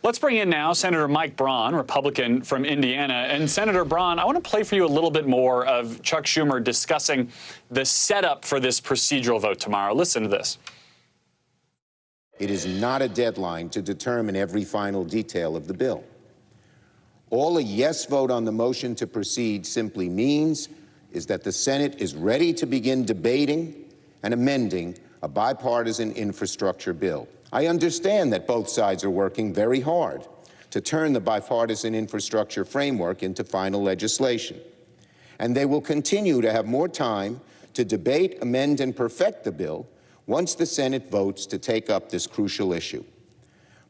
Let's bring in now Senator Mike Braun, Republican from Indiana. And Senator Braun, I want to play for you a little bit more of Chuck Schumer discussing the setup for this procedural vote tomorrow. Listen to this. It is not a deadline to determine every final detail of the bill. All a yes vote on the motion to proceed simply means is that the Senate is ready to begin debating and amending a bipartisan infrastructure bill. I understand that both sides are working very hard to turn the bipartisan infrastructure framework into final legislation. And they will continue to have more time to debate, amend, and perfect the bill once the Senate votes to take up this crucial issue.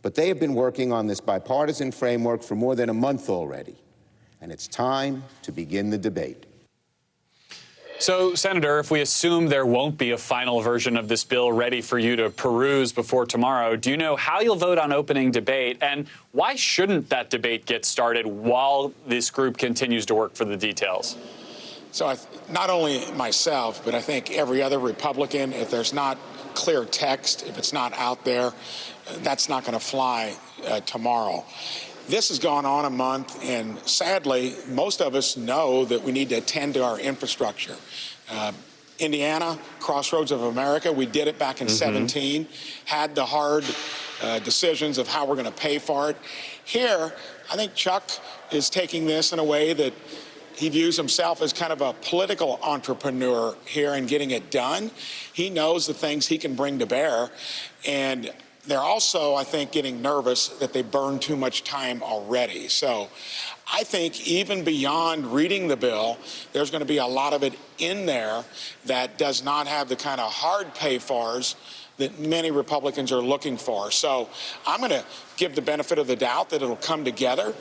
But they have been working on this bipartisan framework for more than a month already, and it's time to begin the debate. So, Senator, if we assume there won't be a final version of this bill ready for you to peruse before tomorrow, do you know how you'll vote on opening debate? And why shouldn't that debate get started while this group continues to work for the details? So not only myself, but I think every other Republican, if there's not clear text, if it's not out there, that's not going to fly tomorrow. This has gone on a month, and sadly, most of us know that we need to attend to our infrastructure. Indiana, Crossroads of America, we did it back in 17, had the hard decisions of how we're going to pay for it. Here, I think Chuck is taking this in a way that he views himself as kind of a political entrepreneur here and getting it done. He knows the things he can bring to bear, and they're also, I think, getting nervous that they burned too much time already. So I think even beyond reading the bill, there's going to be a lot of it in there that does not have the kind of hard pay-fors that many Republicans are looking for. So I'm going to give the benefit of the doubt that it'll come together.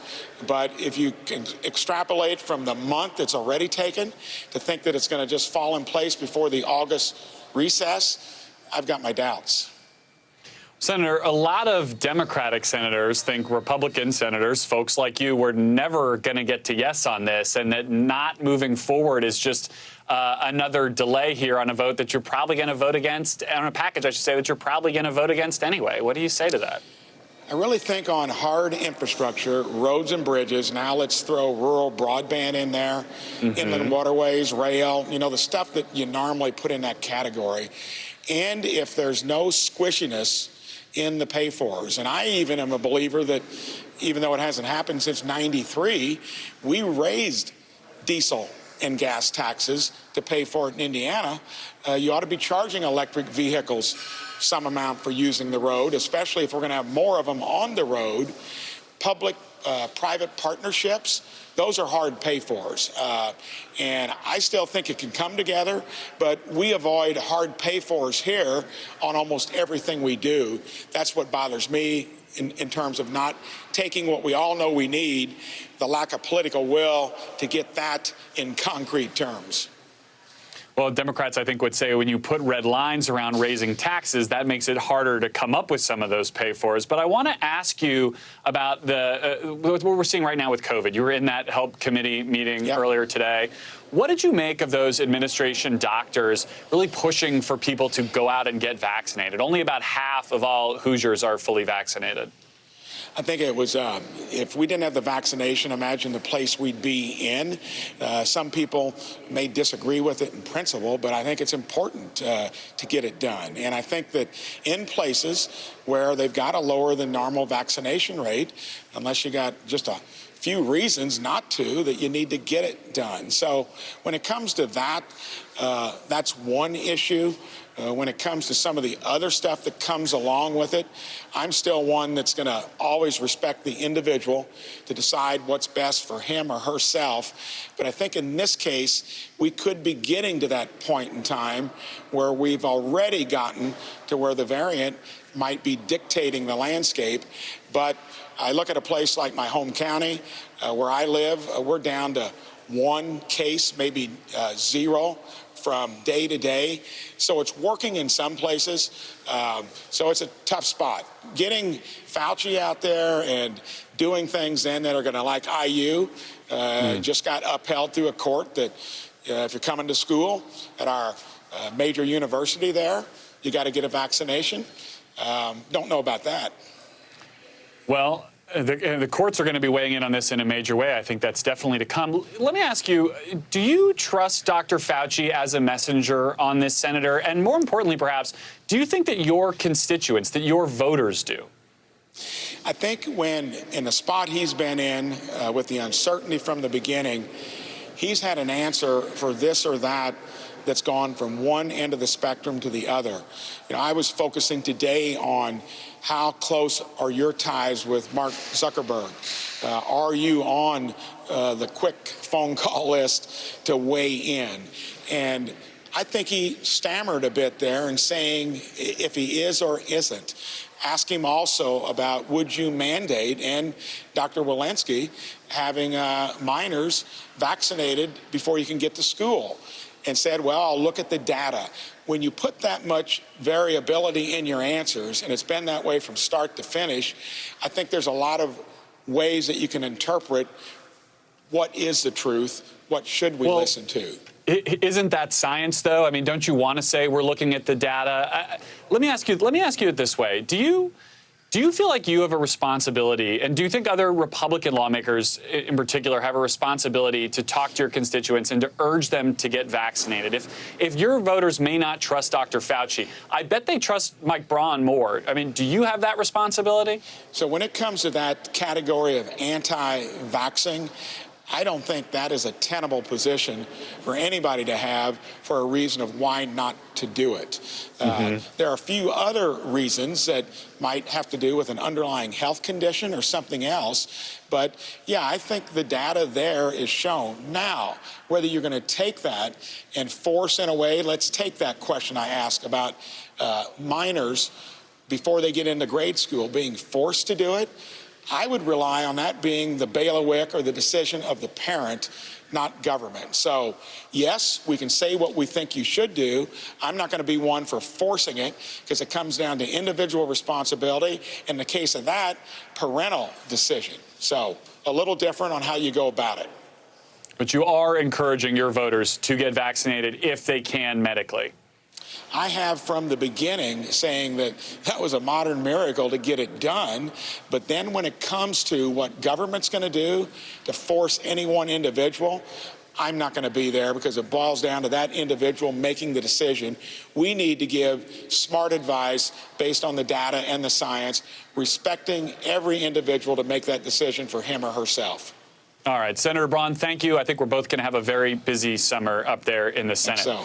But if you can extrapolate from the month it's already taken to think that it's going to just fall in place before the August recess, I've got my doubts. Senator, a lot of Democratic senators think Republican senators, folks like you, were never going to get to yes on this, and that not moving forward is just another delay here on a vote that you're probably going to vote against, on a package, I should say, that you're probably going to vote against anyway. What do you say to that? I really think on hard infrastructure, roads and bridges, now let's throw rural broadband in there, inland waterways, rail, you know, the stuff that you normally put in that category. And if there's no squishiness in the pay-fors. And I even am a believer that even though it hasn't happened since '93, we raised diesel and gas taxes to pay for it in Indiana. You ought to be charging electric vehicles some amount for using the road, especially if we're going to have more of them on the road. Public-private partnerships, those are hard pay-fors. And I still think it can come together, but we avoid hard pay-fors here on almost everything we do. That's what bothers me in terms of not taking what we all know we need, the lack of political will to get that in concrete terms. Well, Democrats, I think, would say when you put red lines around raising taxes, that makes it harder to come up with some of those pay-fors. But I want to ask you about what we're seeing right now with COVID. You were in that Help Committee meeting earlier today. What did you make of those administration doctors really pushing for people to go out and get vaccinated? Only about half of all Hoosiers are fully vaccinated. I think it was, if we didn't have the vaccination, imagine the place we'd be in. Some people may disagree with it in principle, but I think it's important to get it done. And I think that in places where they've got a lower than normal vaccination rate, unless you got just a few reasons not to, that you need to get it done. So when it comes to that, that's one issue. When it comes to some of the other stuff that comes along with it, I'm still one that's going to always respect the individual to decide what's best for him or herself. But I think in this case, we could be getting to that point in time where we've already gotten to where the variant might be dictating the landscape. But I look at a place like my home county, where I live, we're down to one case, maybe zero from day to day. So it's working in some places. So it's a tough spot. Getting Fauci out there and doing things then that are going to, like IU, just got upheld through a court that if you're coming to school at our major university there, you got to get a vaccination. Don't know about that. Well, The courts are going to be weighing in on this in a major way. I think that's definitely to come. Let me ask you, do you trust Dr. Fauci as a messenger on this, Senator? And more importantly, perhaps, do you think that your constituents, that your voters do? I think when in the spot he's been in with the uncertainty from the beginning, he's had an answer for this or that that's gone from one end of the spectrum to the other. You know, I was focusing today on how close are your ties with Mark Zuckerberg? Are you on the quick phone call list to weigh in? And I think he stammered a bit there in saying if he is or isn't. Ask him also about would you mandate, and Dr. Walensky, having minors vaccinated before you can get to school, and said, well, I'll look at the data. When you put that much variability in your answers, and it's been that way from start to finish, I think there's a lot of ways that you can interpret what is the truth, what should we listen to. Isn't that science, though? I mean, don't you want to say we're looking at the data? Let me ask you it this way. Do you feel like you have a responsibility, and do you think other Republican lawmakers in particular have a responsibility to talk to your constituents and to urge them to get vaccinated? If your voters may not trust Dr. Fauci, I bet they trust Mike Braun more. I mean, do you have that responsibility? So when it comes to that category of anti-vaxxing, I don't think that is a tenable position for anybody to have for a reason of why not to do it. There are a few other reasons that might have to do with an underlying health condition or something else. But, yeah, I think the data there is shown. Now, whether you're going to take that and force in a way, let's take that question I asked about minors before they get into grade school being forced to do it. I would rely on that being the bailiwick or the decision of the parent, not government. So, yes, we can say what we think you should do. I'm not going to be one for forcing it because it comes down to individual responsibility. In the case of that, parental decision. So, a little different on how you go about it. But you are encouraging your voters to get vaccinated if they can medically. I have from the beginning saying that that was a modern miracle to get it done. But then when it comes to what government's going to do to force any one individual, I'm not going to be there because it boils down to that individual making the decision. We need to give smart advice based on the data and the science, respecting every individual to make that decision for him or herself. All right, Senator Braun, thank you. I think we're both going to have a very busy summer up there in the Senate. So.